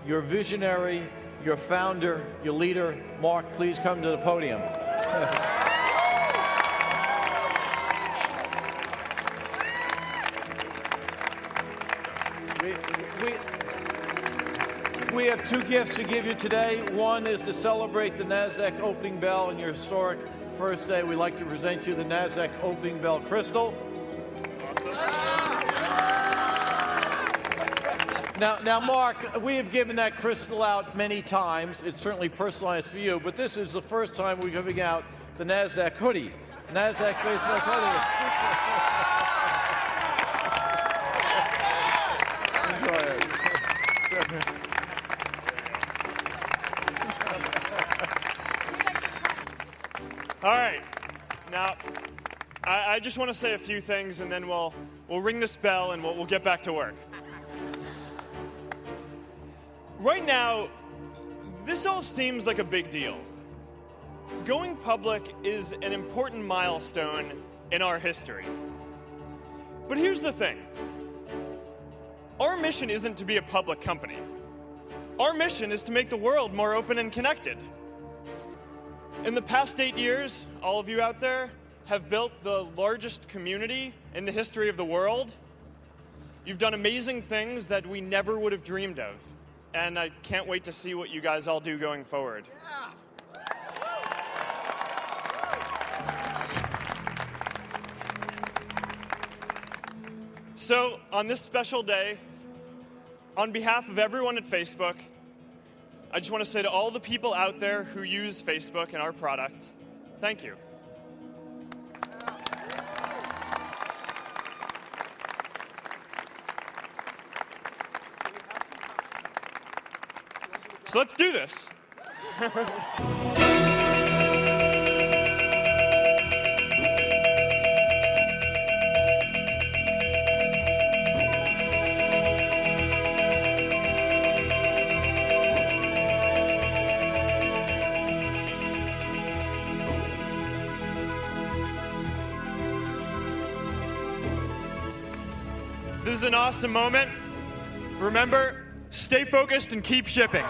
your visionary, your founder, your leader. Mark, please come to the podium. We have two gifts to give you today. One is to celebrate the NASDAQ opening bell and your historic first day. We'd like to present you the NASDAQ opening bell crystal. Awesome. Now, Mark, we have given that crystal out many times. It's certainly personalized for you, but this is the first time we're giving out the NASDAQ hoodie. NASDAQ Facebook hoodie. Enjoy it. All right. Now, I just want to say a few things, and then we'll ring this bell, and we'll get back to work. Right now, this all seems like a big deal. Going public is an important milestone in our history. But here's the thing. Our mission isn't to be a public company. Our mission is to make the world more open and connected. In the past 8 years, all of you out there have built the largest community in the history of the world. You've done amazing things that we never would have dreamed of. And I can't wait to see what you guys all do going forward. Yeah. So, on this special day, on behalf of everyone at Facebook, I just want to say to all the people out there who use Facebook and our products, thank you. So let's do this. This is an awesome moment. Remember, stay focused and keep shipping.